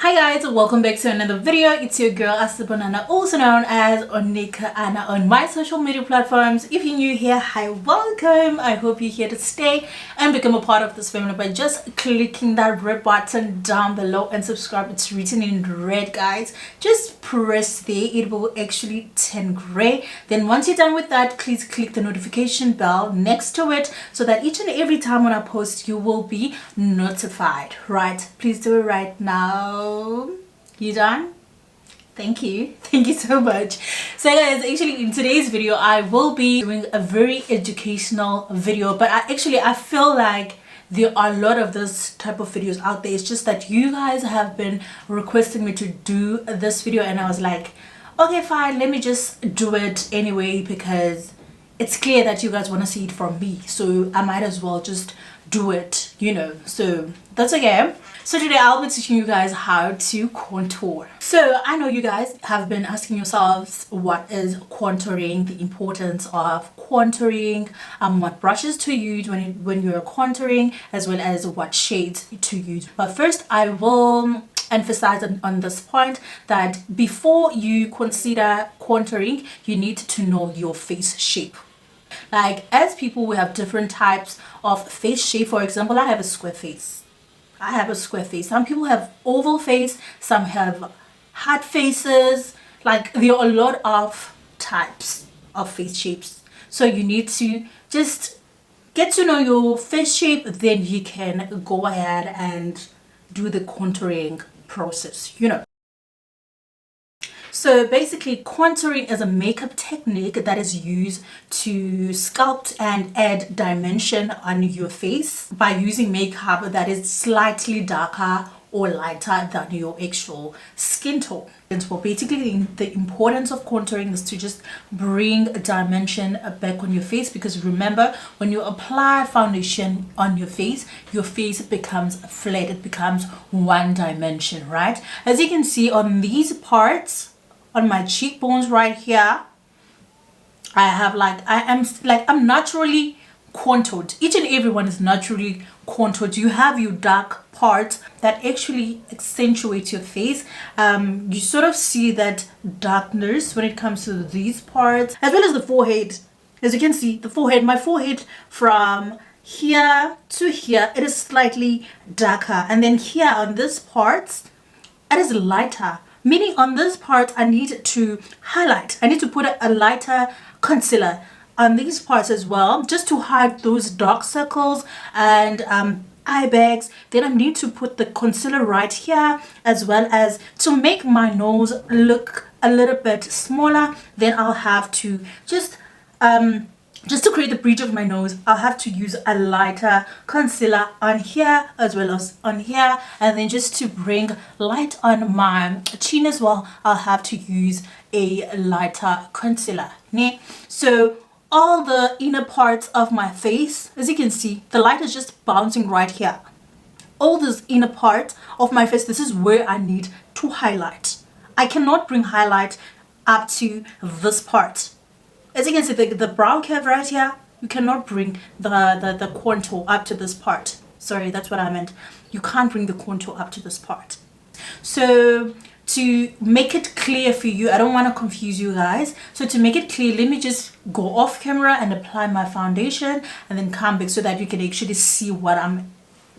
Hi guys, welcome back to another video. It's your girl Asibanana, also known as Onika Anna on my social media platforms. If you're new here, hi, welcome. I hope you're here to stay and become a part of this family by just clicking that red button down below and subscribe. It's written in red, guys. Just press there, it will actually turn gray. Then once you're done with that, please click the notification bell next to it so that each and every time when I post you will be notified, right? Please do it right now. You done? Thank you so much. So guys, actually in today's video I will be doing a very educational video, but I feel like there are a lot of this type of videos out there. It's just that you guys have been requesting me to do this video and I was like, okay, fine, let me just do it anyway because it's clear that you guys want to see it from me, so I might as well just do it, you know. So that's okay. So today I'll be teaching you guys how to contour. So I know you guys have been asking yourselves what is contouring, the importance of contouring, what brushes to use when you're contouring, as well as what shades to use. But first I will emphasize on this point that before you consider contouring, you need to know your face shape. Like, as people, we have different types of face shape. For example, I have a square face. Some people have oval face, some have heart faces. Like, there are a lot of types of face shapes, so you need to just get to know your face shape, then you can go ahead and do the contouring process, you know. So basically, contouring is a makeup technique that is used to sculpt and add dimension on your face by using makeup that is slightly darker or lighter than your actual skin tone. And so basically the importance of contouring is to just bring a dimension back on your face, because remember, when you apply foundation on your face becomes flat, it becomes one dimension, right? As you can see on these parts, on my cheekbones right here, I'm naturally contoured. Each and every one is naturally contoured. You have your dark parts that actually accentuate your face. You sort of see that darkness when it comes to these parts, as well as the forehead. As you can see, my forehead from here to here, it is slightly darker, and then here on this part it is lighter. Meaning on this part I need to highlight. I need to put a lighter concealer on these parts as well, just to hide those dark circles and eye bags. Then I need to put the concealer right here, as well as to make my nose look a little bit smaller. Then I'll have to just to create the bridge of my nose, I'll have to use a lighter concealer on here as well as on here. And then just to bring light on my chin as well, I'll have to use a lighter concealer. So all the inner parts of my face, as you can see, the light is just bouncing right here. All this inner part of my face, this is where I need to highlight. I cannot bring highlight up to this part. As you can see, the brow curve right here, you cannot bring the contour up to this part. Sorry, that's what I meant. You can't bring the contour up to this part. So to make it clear for you, I don't want to confuse you guys. So to make it clear, let me just go off camera and apply my foundation and then come back so that you can actually see what I'm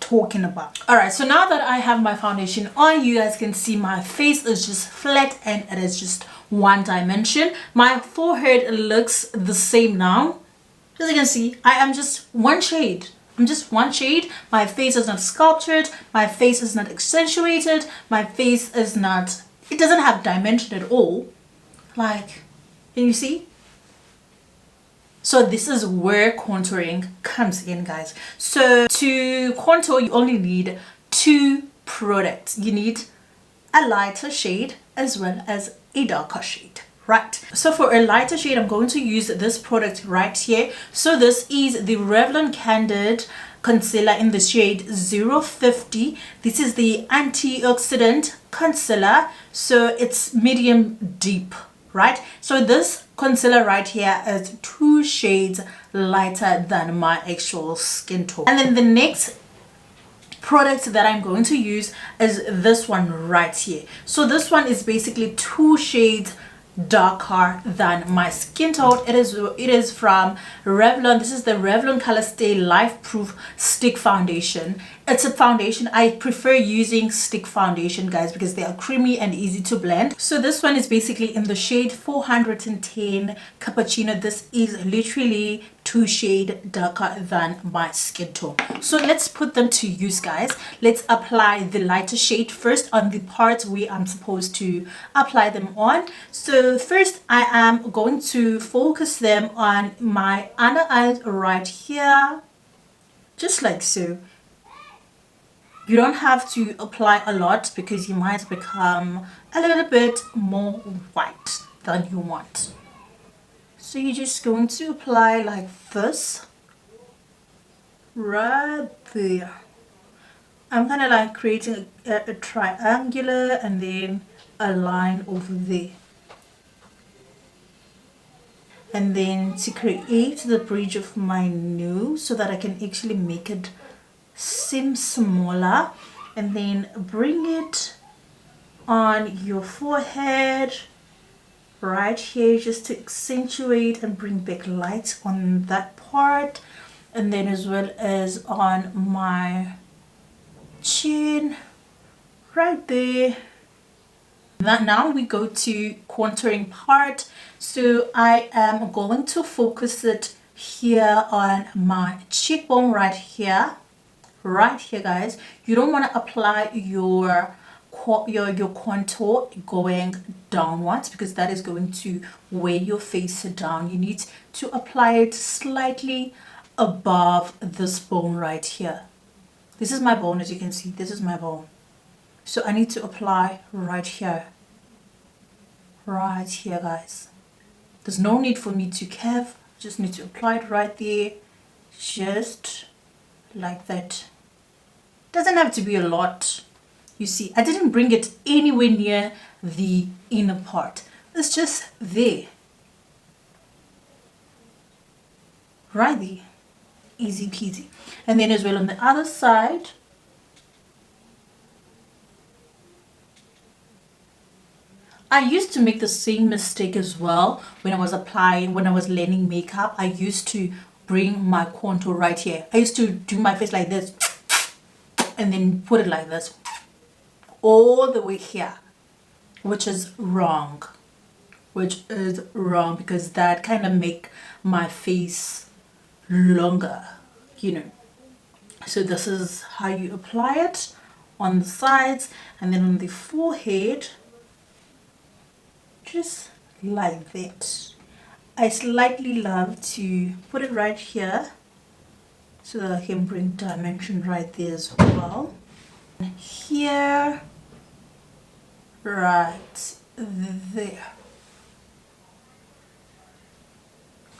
talking about. Alright, so now that I have my foundation on, you guys can see my face is just flat and it is just one dimension. My forehead looks the same now. As you can see, I am just one shade. I'm just one shade. My face is not sculptured, my face is not accentuated, my face is not, it doesn't have dimension at all. Like, can you see? So this is where contouring comes in, guys. So to contour, you only need two products. You need a lighter shade as well as a darker shade, right? So for a lighter shade, I'm going to use this product right here. So this is the Revlon Candid Concealer in the shade 050. This is the antioxidant concealer, so it's medium deep, right? So this concealer right here is 2 shades lighter than my actual skin tone. And then the next product that I'm going to use is this one right here. So this one is basically 2 shades darker than my skin tone. It is from Revlon. This is the Revlon Color Stay Life Proof Stick Foundation. It's a foundation. I prefer using stick foundation, guys, because they are creamy and easy to blend. So this one is basically in the shade 410 Cappuccino. This is literally 2 shades darker than my skin tone. So let's put them to use, guys. Let's apply the lighter shade first on the parts where I'm supposed to apply them on. So first I am going to focus them on my under eyes right here, just like so. You don't have to apply a lot because you might become a little bit more white than you want. So you're just going to apply like this right there. I'm kind of like creating a triangular and then a line over there. And then to create the bridge of my nose so that I can actually make it seem smaller, and then bring it on your forehead right here just to accentuate and bring back light on that part, and then as well as on my chin right there. Now we go to contouring part. So I am going to focus it here on my cheekbone right here, guys. You don't want to apply your contour going downwards because that is going to weigh your face down. You need to apply it slightly above this bone right here. This is my bone, as you can see. This is my bone. So I need to apply right here, guys. There's no need for me to curve. Just need to apply it right there, just like that. Doesn't have to be a lot. You see, I didn't bring it anywhere near the inner part. It's just there, right there. Easy peasy. And then as well on the other side, I used to make the same mistake as well when I was learning makeup. I used to bring my contour right here. I used to do my face like this and then put it like this all the way here, which is wrong. Because that kind of make my face longer, you know. So this is how you apply it on the sides, and then on the forehead, just like that. I slightly love to put it right here so that I can bring dimension right there as well. Here, right there,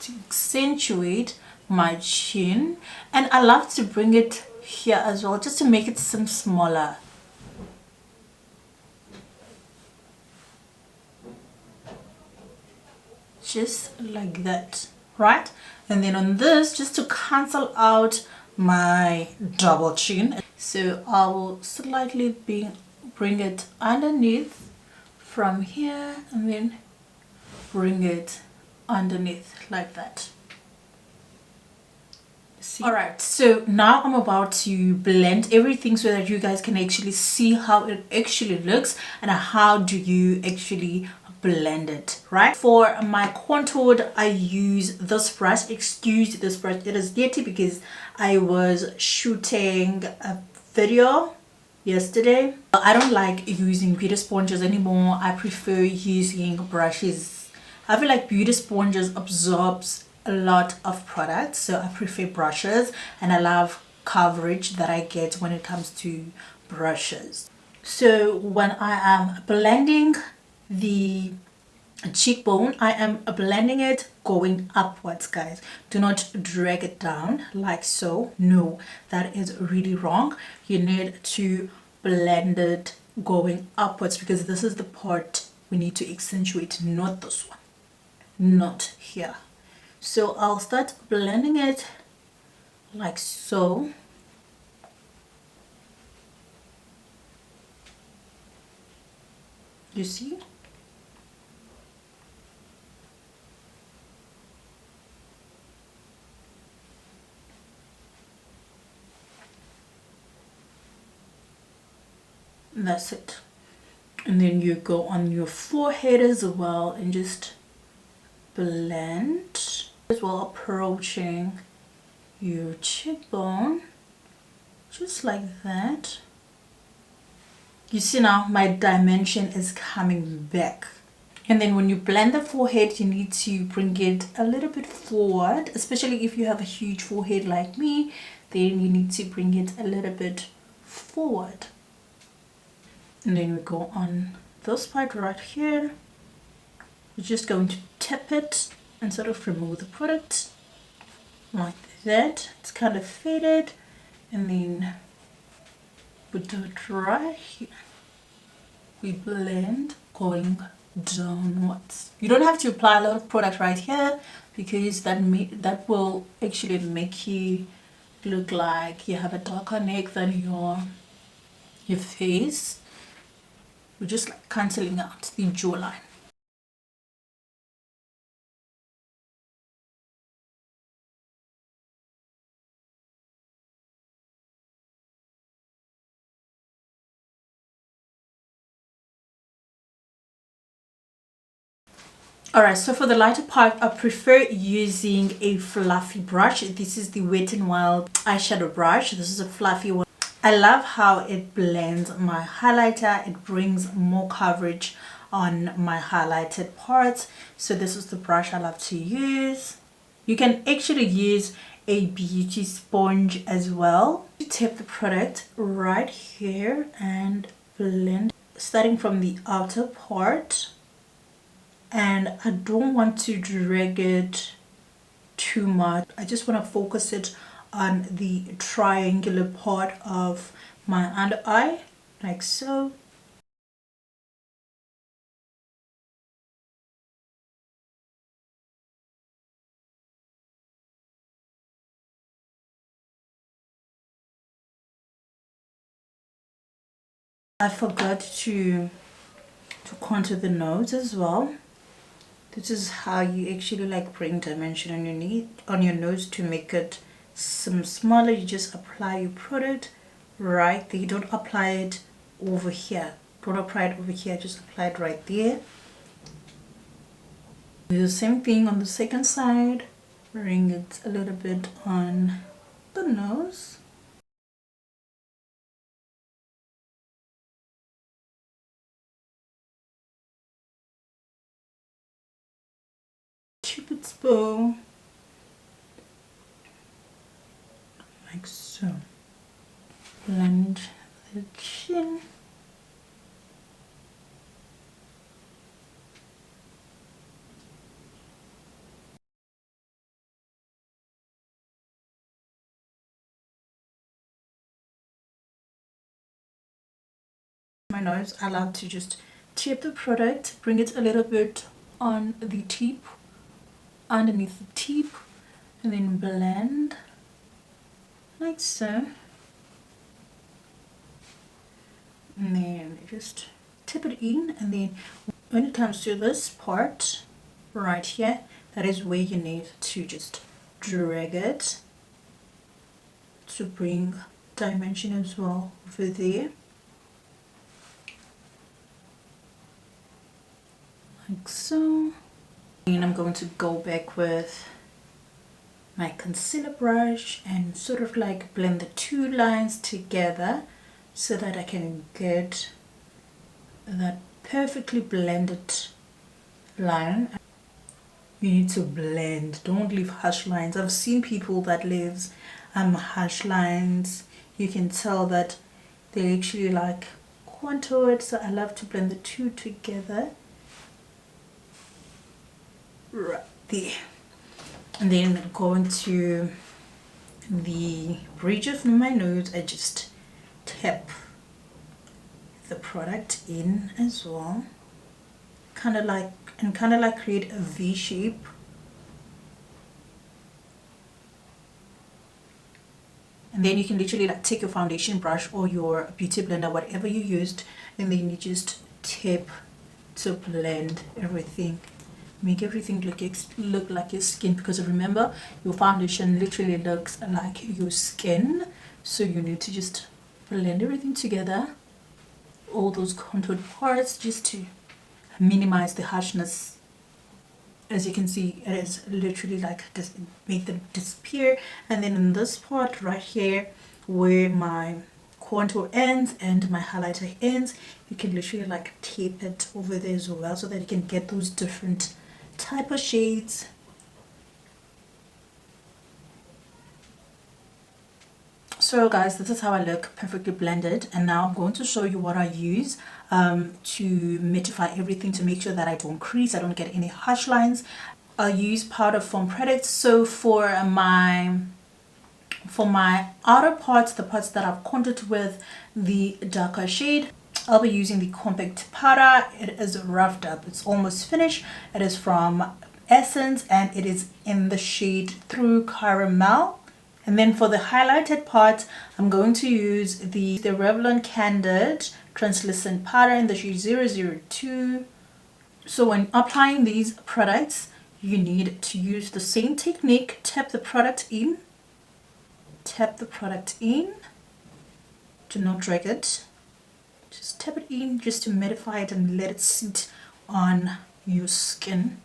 to accentuate my chin. And I love to bring it here as well, just to make it seem smaller. Just like that, right? And then on this, just to cancel out my double chin, so I will slightly bring it underneath from here and then bring it underneath like that. All right, so now I'm about to blend everything so that you guys can actually see how it actually looks and how do you actually blend it, right? For my contour, I use this brush. Excuse this brush, it is dirty because I was shooting a video yesterday. I don't like using beauty sponges anymore. I prefer using brushes. I feel like beauty sponges absorbs a lot of products, so I prefer brushes, and I love coverage that I get when it comes to brushes. So when I am blending the cheekbone, I am blending it going upwards, guys. Do not drag it down like so. No, that is really wrong. You need to blend it going upwards because this is the part we need to accentuate, not this one, not here. So I'll start blending it like so. You see? And that's it. And then you go on your forehead as well and just blend as well, approaching your cheekbone, just like that. You see now my dimension is coming back. And then when you blend the forehead, you need to bring it a little bit forward, especially if you have a huge forehead like me, then you need to bring it a little bit forward. And then we go on this part right here. We're just going to tap it and sort of remove the product like that. It's kind of faded, and then we do it right here. We blend going downwards. You don't have to apply a lot of product right here, because that will actually make you look like you have a darker neck than your face. We're just like cancelling out the jawline. Alright, so for the lighter part, I prefer using a fluffy brush. This is the Wet n Wild eyeshadow brush. This is a fluffy one. I love how it blends my highlighter. It brings more coverage on my highlighted parts. So this is the brush I love to use. You can actually use a beauty sponge as well. You tap the product right here and blend, starting from the outer part. And I don't want to drag it too much. I just want to focus it on the triangular part of my under eye, like so. I forgot to contour the nose as well. This is how you actually like bring dimension on your nose to make it some smaller. You just apply your product right there. You don't apply it over here. Don't apply it over here. Just apply it right there. Do the same thing on the second side. Bring it a little bit on the nose. Cupid's bow, like so. Blend the chin. My nose, I love to just tip the product, bring it a little bit on the tip, underneath the tip, and then blend like so. And then just tip it in, and then when it comes to this part right here, that is where you need to just drag it to bring dimension as well over there, like so. And I'm going to go back with my concealer brush and sort of like blend the two lines together so that I can get that perfectly blended line. You need to blend, don't leave harsh lines. I've seen people that leaves harsh lines. You can tell that they actually like contoured, so I love to blend the two together right there. And then going to the bridge of my nose, I just tap the product in as well, kind of like create a V shape. And then you can literally like take your foundation brush or your beauty blender, whatever you used, and then you just tap to blend everything, make everything look like your skin, because remember, your foundation literally looks like your skin. So you need to just blend everything together, all those contoured parts, just to minimize the harshness. As you can see, it is literally like just make them disappear. And then in this part right here where my contour ends and my highlighter ends, you can literally like tape it over there as well, so that you can get those different type of shades. So guys, this is how I look, perfectly blended. And now I'm going to show you what I use to mattify everything, to make sure that I don't crease, I don't get any harsh lines. I'll use powder foam products. So for my outer parts, the parts that I've contoured with the darker shade, I'll be using the compact powder. It is roughed up, it's almost finished. It is from Essence and it is in the shade Through Caramel. And then for the highlighted part, I'm going to use the Revlon Candid translucent powder in the shade 002. So when applying these products, you need to use the same technique. Tap the product in, do not drag it, just tap it in just to mattify it and let it sit on your skin.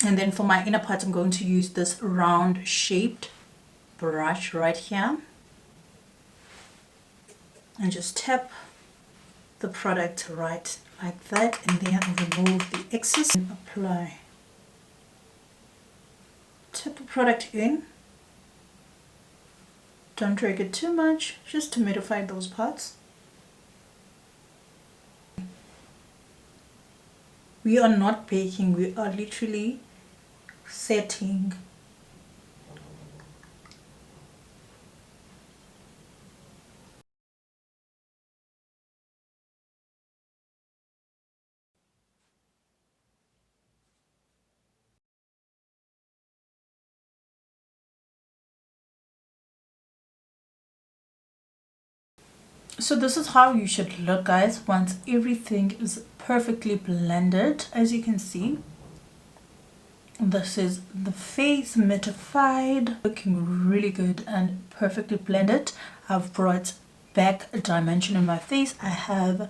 And then for my inner part, I'm going to use this round shaped brush right here and just tap the product right like that, and then remove the excess and apply. Tap the product in, don't drag it too much, just to mattify those parts. We are not baking, we are literally setting. So this is how you should look, guys, once everything is perfectly blended. As you can see, this is the face mattified, looking really good and perfectly blended. I've brought back a dimension in my face. I have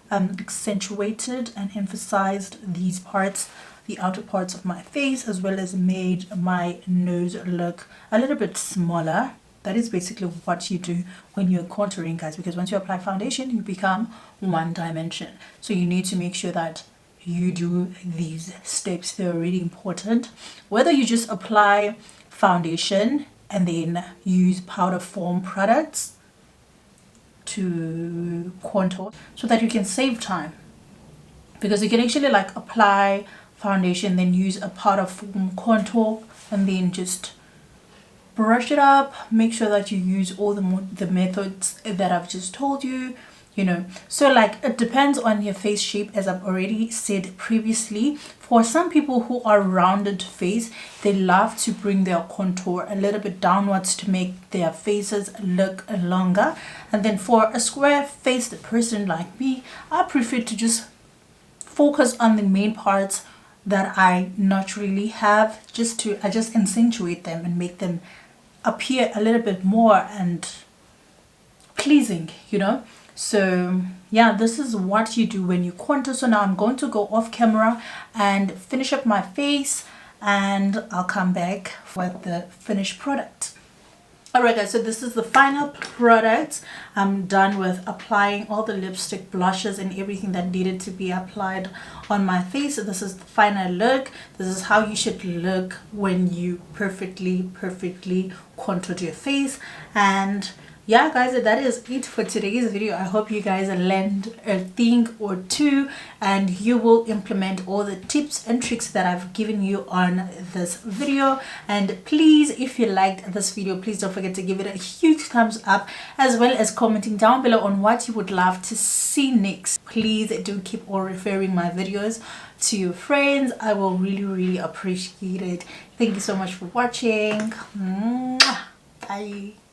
accentuated and emphasized these parts, the outer parts of my face, as well as made my nose look a little bit smaller. That is basically what you do when you're contouring, guys, because once you apply foundation, you become one dimension. So you need to make sure that you do these steps. They're really important. Whether you just apply foundation and then use powder foam products to contour, so that you can save time, because you can actually like apply foundation, then use a powder foam contour, and then just brush it up. Make sure that you use all the methods that I've just told you, you know. So like it depends on your face shape, as I've already said previously. For some people who are rounded face, they love to bring their contour a little bit downwards to make their faces look longer. And then for a square faced person like me, I prefer to just focus on the main parts that I naturally have, I just accentuate them and make them appear a little bit more and pleasing, you know. So yeah, this is what you do when you contour. So now I'm going to go off camera and finish up my face, and I'll come back with the finished product. Alright guys, so this is the final product. I'm done with applying all the lipstick, blushes and everything that needed to be applied on my face. So this is the final look. This is how you should look when you perfectly contoured your face. And yeah guys, that is it for today's video. I hope you guys learned a thing or two and you will implement all the tips and tricks that I've given you on this video. And please, if you liked this video, please don't forget to give it a huge thumbs up, as well as commenting down below on what you would love to see next. Please do keep on referring my videos to your friends. I will really appreciate it. Thank you so much for watching. Bye.